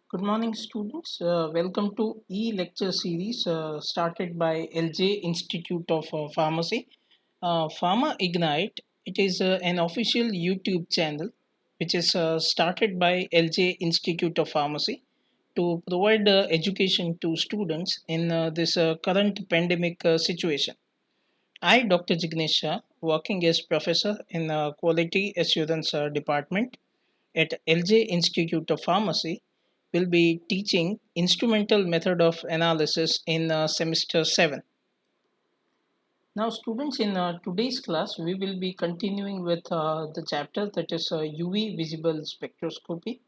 Good morning, students. Welcome to e-lecture series started by LJ Institute of Pharmacy. Pharma Ignite, it is an official YouTube channel which is started by LJ Institute of Pharmacy to provide education to students in this current pandemic situation. I, Dr. Jignesh Shah, working as professor in Quality Assurance Department at LJ Institute of Pharmacy, will be teaching instrumental method of analysis in semester 7. Now students, in today's class we will be continuing with the chapter that is UV visible spectroscopy.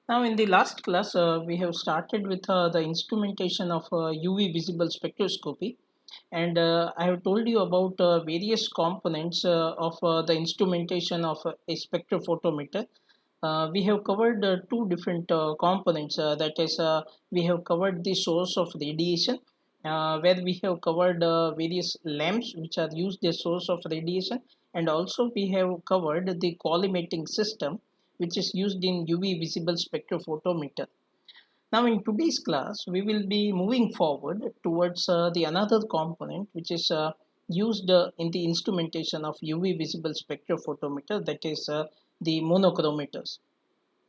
Now in the last class we have started with the instrumentation of UV visible spectroscopy, and I have told you about various components of the instrumentation of a spectrophotometer. We have covered two different components, that is we have covered the source of radiation, where we have covered various lamps which are used as source of radiation, and also we have covered the collimating system which is used in UV visible spectrophotometer. Now in today's class, we will be moving forward towards the another component which is used in the instrumentation of UV visible spectrophotometer, that is the monochrometers.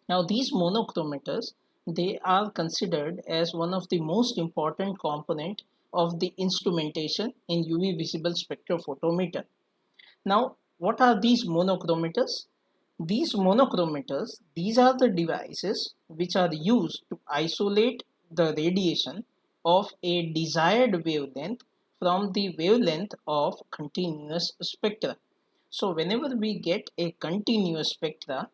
Now these monochrometers, they are considered as one of the most important component of the instrumentation in UV visible spectrophotometer. Now, what are these monochrometers? These monochrometers, these are the devices which are used to isolate the radiation of a desired wavelength from the wavelength of continuous spectra. So whenever we get a continuous spectra,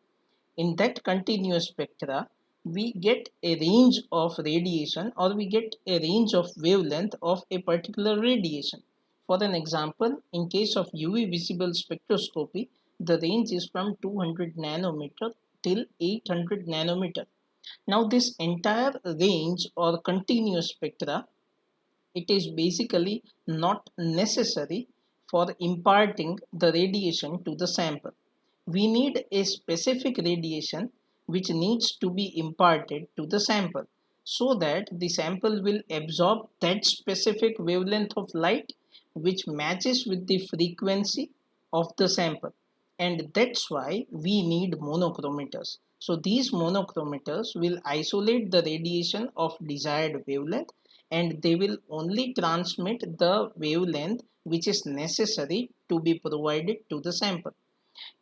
in that continuous spectra, we get a range of radiation, or we get a range of wavelength of a particular radiation. For an example, in case of UV visible spectroscopy, the range is from 200 nanometer till 800 nanometer. Now this entire range or continuous spectra, it is basically not necessary for imparting the radiation to the sample. We need a specific radiation which needs to be imparted to the sample, so that the sample will absorb that specific wavelength of light which matches with the frequency of the sample. And that's why we need monochrometers. So these monochrometers will isolate the radiation of desired wavelength, and they will only transmit the wavelength which is necessary to be provided to the sample.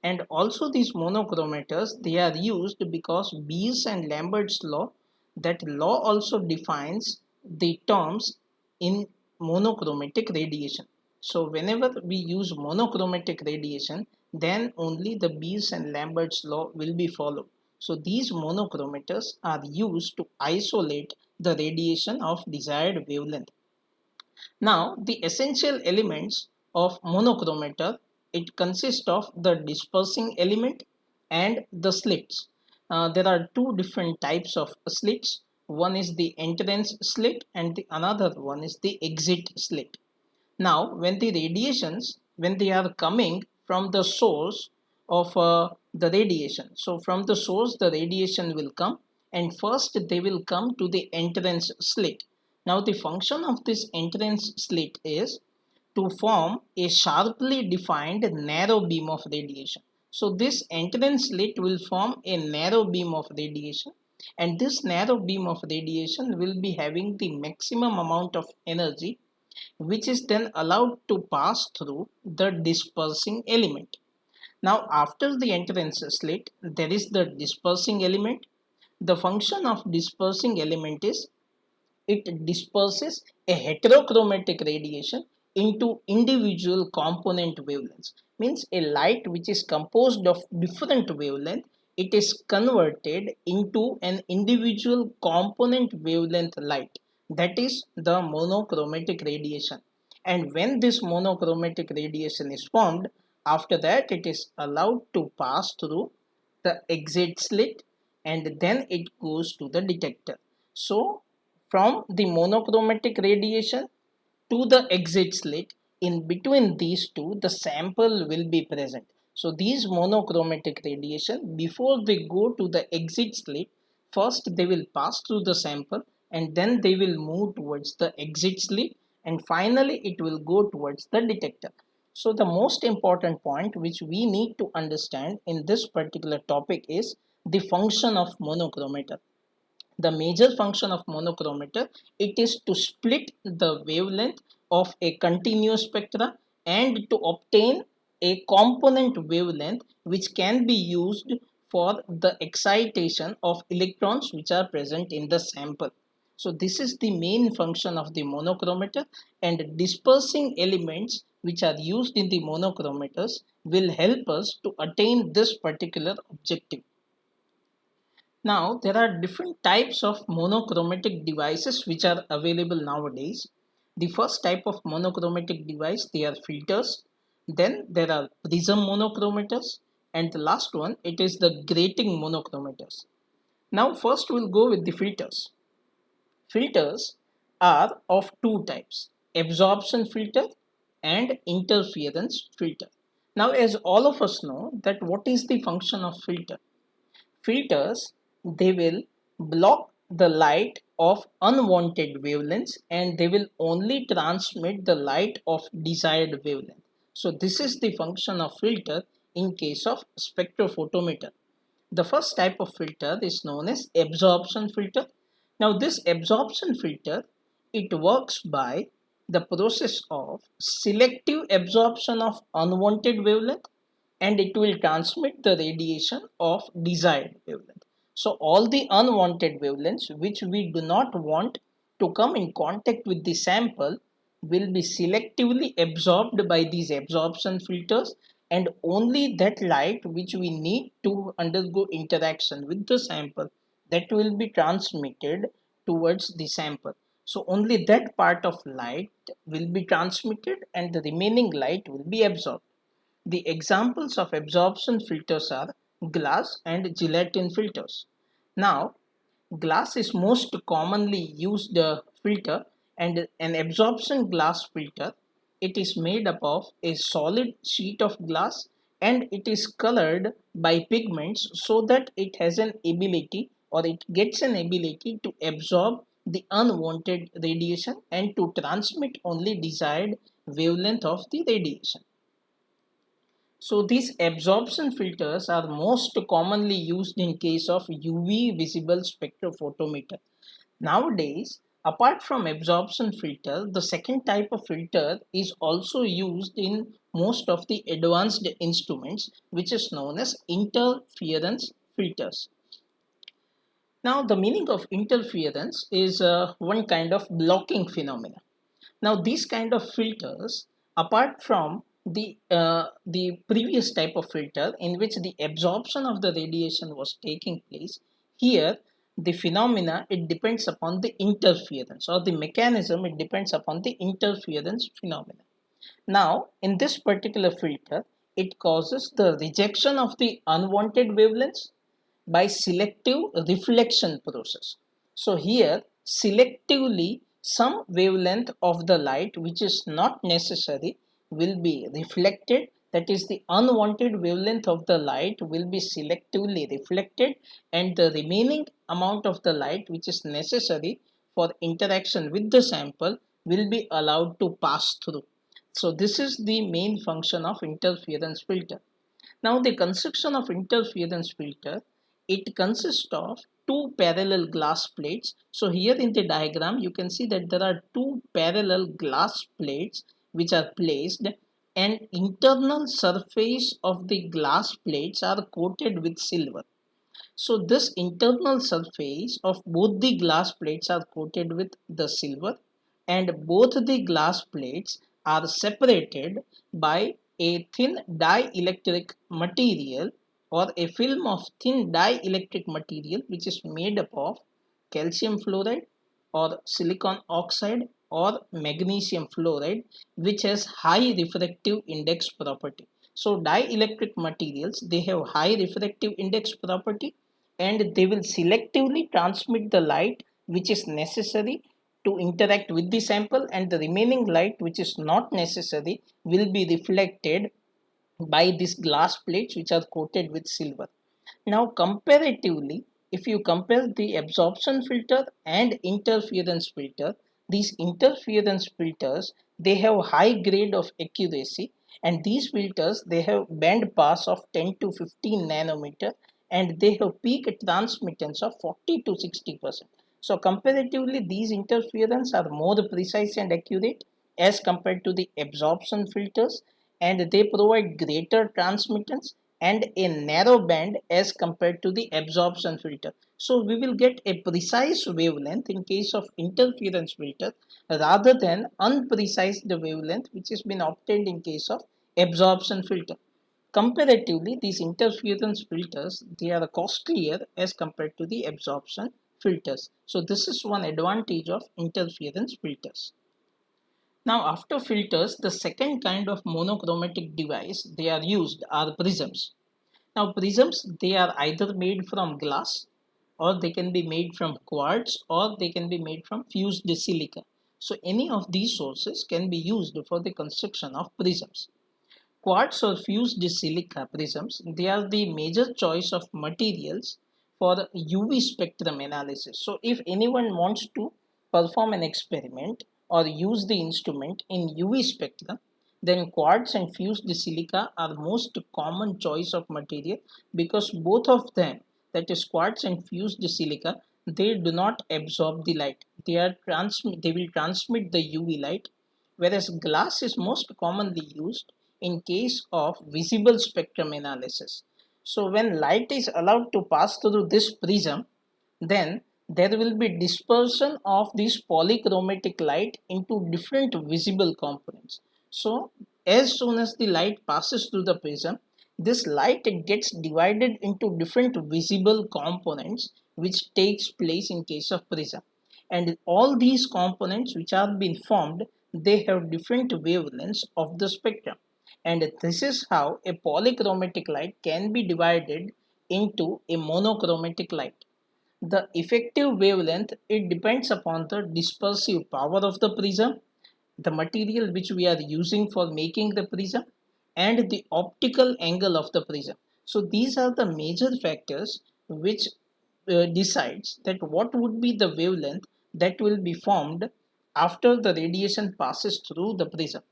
And also these monochrometers, they are used because Beers and Lambert's law, that law also defines the terms in monochromatic radiation. So whenever we use monochromatic radiation, then only the Beers and Lambert's law will be followed. So these monochrometers are used to isolate the radiation of desired wavelength. Now, the essential elements of monochromator, it consists of the dispersing element and the slits. There are two different types of slits. One is the entrance slit and the another one is the exit slit. Now, when the radiations, when they are coming from the source of the radiation, so from the source the radiation will come, and first they will come to the entrance slit. Now the function of this entrance slit is to form a sharply defined narrow beam of radiation. So this entrance slit will form a narrow beam of radiation, and this narrow beam of radiation will be having the maximum amount of energy which is then allowed to pass through the dispersing element. Now after the entrance slit, there is the dispersing element. The function of dispersing element is it disperses a heterochromatic radiation into individual component wavelengths. Means a light which is composed of different wavelength, it is converted into an individual component wavelength light, that is the monochromatic radiation. And when this monochromatic radiation is formed, after that it is allowed to pass through the exit slit, and then it goes to the detector. So from the monochromatic radiation to the exit slit, in between these two the sample will be present. So these monochromatic radiation, before they go to the exit slit, First they will pass through the sample and then they will move towards the exit slit, and finally it will go towards the detector. So the most important point which we need to understand in this particular topic is the function of monochromator. The major function of monochromator, it is to split the wavelength of a continuous spectra and to obtain a component wavelength which can be used for the excitation of electrons which are present in the sample. So this is the main function of the monochromator, and dispersing elements which are used in the monochromators will help us to attain this particular objective. Now, there are different types of monochromatic devices which are available nowadays. The first type of monochromatic device, they are filters. Then there are prism monochromators, and the last one, it is the grating monochromators. Now, first we'll go with the filters. Filters are of two types: absorption filter and interference filter. Now, as all of us know that what is the function of filter? Filters, they will block the light of unwanted wavelengths and they will only transmit the light of desired wavelength. So this is the function of filter in case of spectrophotometer. The first type of filter is known as absorption filter. Now this absorption filter, it works by the process of selective absorption of unwanted wavelength, and it will transmit the radiation of desired wavelength. So all the unwanted wavelengths which we do not want to come in contact with the sample will be selectively absorbed by these absorption filters, and only that light which we need to undergo interaction with the sample, that will be transmitted towards the sample. So only that part of light will be transmitted and the remaining light will be absorbed. The examples of absorption filters are glass and gelatin filters. Now, glass is most commonly used filter, and an absorption glass filter, it is made up of a solid sheet of glass and it is colored by pigments so that it has an ability, or it gets an ability to absorb the unwanted radiation and to transmit only desired wavelength of the radiation. So these absorption filters are most commonly used in case of UV visible spectrophotometer. Nowadays, apart from absorption filter, the second type of filter is also used in most of the advanced instruments, which is known as interference filters. Now the meaning of interference is one kind of blocking phenomena. Now these kind of filters, apart from the previous type of filter in which the absorption of the radiation was taking place, here the phenomena, it depends upon the interference, or the mechanism, it depends upon the interference phenomena. Now in this particular filter, it causes the rejection of the unwanted wavelengths by selective reflection process. So here selectively some wavelength of the light which is not necessary will be reflected, that is the unwanted wavelength of the light will be selectively reflected, and the remaining amount of the light which is necessary for interaction with the sample will be allowed to pass through. So this is the main function of interference filter. Now the construction of interference filter, it consists of two parallel glass plates. So here in the diagram you can see that there are two parallel glass plates which are placed, and internal surface of the glass plates are coated with silver. So this internal surface of both the glass plates are coated with the silver, and both the glass plates are separated by a thin dielectric material, or a film of thin dielectric material which is made up of calcium fluoride or silicon oxide or magnesium fluoride, which has high refractive index property. So dielectric materials, they have high refractive index property and they will selectively transmit the light which is necessary to interact with the sample, and the remaining light which is not necessary will be reflected by these glass plates which are coated with silver. Now comparatively, if you compare the absorption filter and interference filter, these interference filters, they have high grade of accuracy, and these filters, they have band pass of 10 to 15 nanometer, and they have peak transmittance of 40 to 60%. So comparatively, these interference are more precise and accurate as compared to the absorption filters, and they provide greater transmittance and a narrow band as compared to the absorption filter. So we will get a precise wavelength in case of interference filter rather than unprecise the wavelength which has been obtained in case of absorption filter. Comparatively, these interference filters, they are costlier as compared to the absorption filters. So this is one advantage of interference filters. Now after filters, the second kind of monochromatic device they are used are prisms. Now prisms, they are either made from glass, or they can be made from quartz, or they can be made from fused silica. So any of these sources can be used for the construction of prisms. Quartz or fused silica prisms, they are the major choice of materials for UV spectrum analysis. So if anyone wants to perform an experiment or use the instrument in UV spectrum, then quartz and fused silica are most common choice of material, because both of them, that is quartz and fused silica, they do not absorb the light. They will transmit the UV light, whereas glass is most commonly used in case of visible spectrum analysis. So when light is allowed to pass through this prism, then there will be dispersion of this polychromatic light into different visible components. So as soon as the light passes through the prism, this light gets divided into different visible components which takes place in case of prism. And all these components which are being formed, they have different wavelengths of the spectrum. And this is how a polychromatic light can be divided into a monochromatic light. The effective wavelength, it depends upon the dispersive power of the prism, the material which we are using for making the prism, and the optical angle of the prism. So these are the major factors which decides that what would be the wavelength that will be formed after the radiation passes through the prism.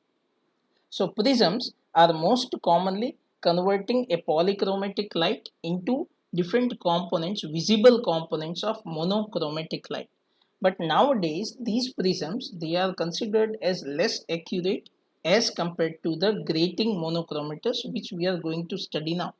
So prisms are most commonly converting a polychromatic light into different components, visible components of monochromatic light. But nowadays these prisms, they are considered as less accurate as compared to the grating monochromators which we are going to study now.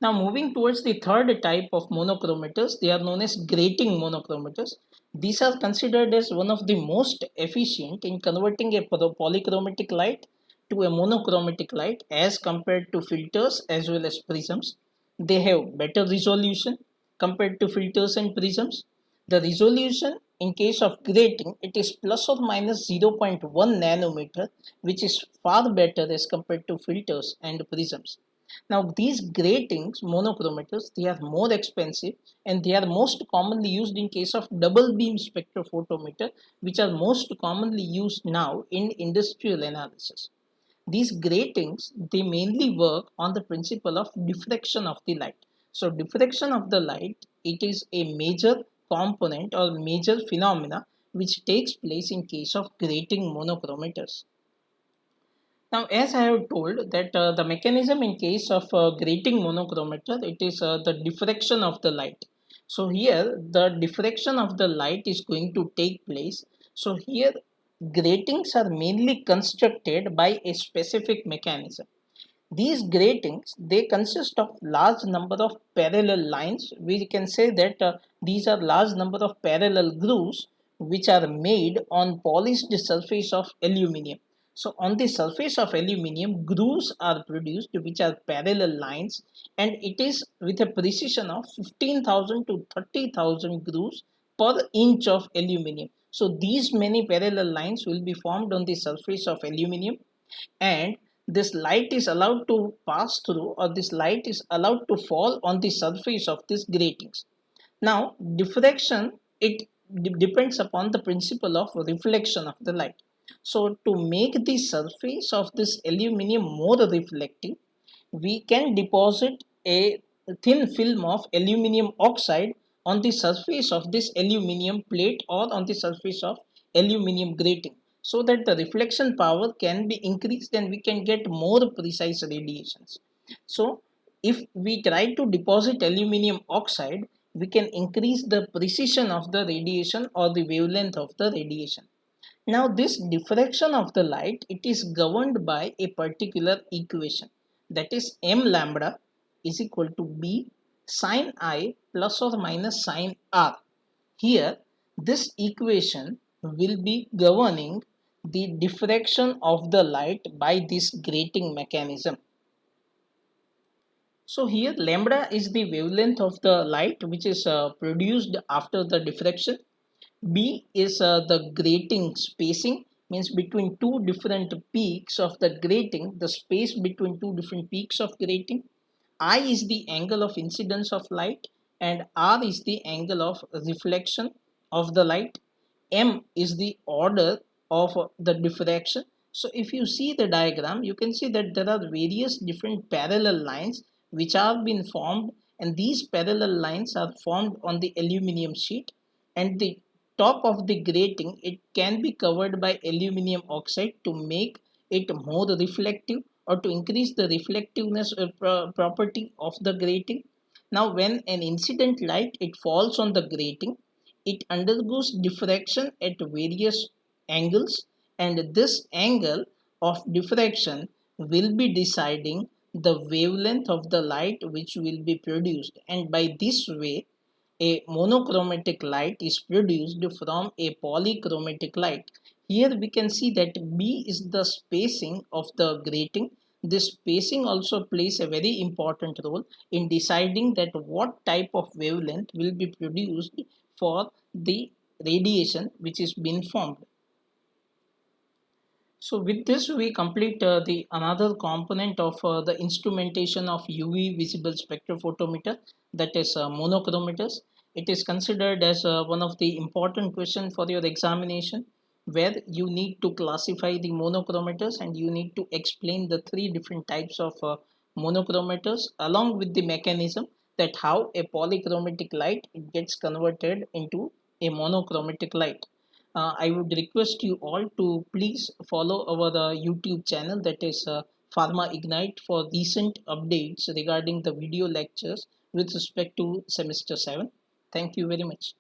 Now moving towards the third type of monochromators, they are known as grating monochromators. These are considered as one of the most efficient in converting a polychromatic light to a monochromatic light as compared to filters as well as prisms. They have better resolution compared to filters and prisms. The resolution in case of grating, it is plus or minus 0.1 nanometer, which is far better as compared to filters and prisms. Now these gratings, monochromators, they are more expensive, and they are most commonly used in case of double beam spectrophotometer, which are most commonly used now in industrial analysis. These gratings, they mainly work on the principle of diffraction of the light. So diffraction of the light, it is a major component or major phenomena which takes place in case of grating monochromators. Now, as I have told that the mechanism in case of grating monochromator, it is the diffraction of the light. So here the diffraction of the light is going to take place. So here gratings are mainly constructed by a specific mechanism. These gratings, they consist of large number of parallel lines. We can say that these are large number of parallel grooves which are made on polished surface of aluminium. So on the surface of aluminium, grooves are produced which are parallel lines, and it is with a precision of 15,000 to 30,000 grooves per inch of aluminium. So these many parallel lines will be formed on the surface of aluminium, and this light is allowed to pass through, or this light is allowed to fall on the surface of these gratings. Now diffraction, it depends upon the principle of reflection of the light. So to make the surface of this aluminium more reflective, we can deposit a thin film of aluminum oxide on the surface of this aluminum plate or on the surface of aluminum grating, so that the reflection power can be increased and we can get more precise radiations. So if we try to deposit aluminum oxide, we can increase the precision of the radiation or the wavelength of the radiation. Now this diffraction of the light, it is governed by a particular equation, that is m lambda is equal to b sine I plus or minus sine r. Here this equation will be governing the diffraction of the light by this grating mechanism. So here lambda is the wavelength of the light which is produced after the diffraction. B is the grating spacing, means between two different peaks of the grating, the space between two different peaks of grating. I is the angle of incidence of light and R is the angle of reflection of the light. M is the order of the diffraction. So if you see the diagram, you can see that there are various different parallel lines which have been formed, and these parallel lines are formed on the aluminum sheet, and the top of the grating, it can be covered by aluminum oxide to make it more reflective or to increase the reflectiveness property of the grating. Now when an incident light it falls on the grating, it undergoes diffraction at various angles, and this angle of diffraction will be deciding the wavelength of the light which will be produced, and by this way a monochromatic light is produced from a polychromatic light. Here we can see that B is the spacing of the grating. This spacing also plays a very important role in deciding that what type of wavelength will be produced for the radiation which is being formed. So with this we complete the another component of the instrumentation of UV visible spectrophotometer, that is monochrometers. It is considered as one of the important questions for your examination, where you need to classify the monochrometers and you need to explain the three different types of monochrometers along with the mechanism that how a polychromatic light it gets converted into a monochromatic light. I would request you all to please follow our YouTube channel, that is Pharma Ignite, for recent updates regarding the video lectures with respect to semester 7. Thank you very much.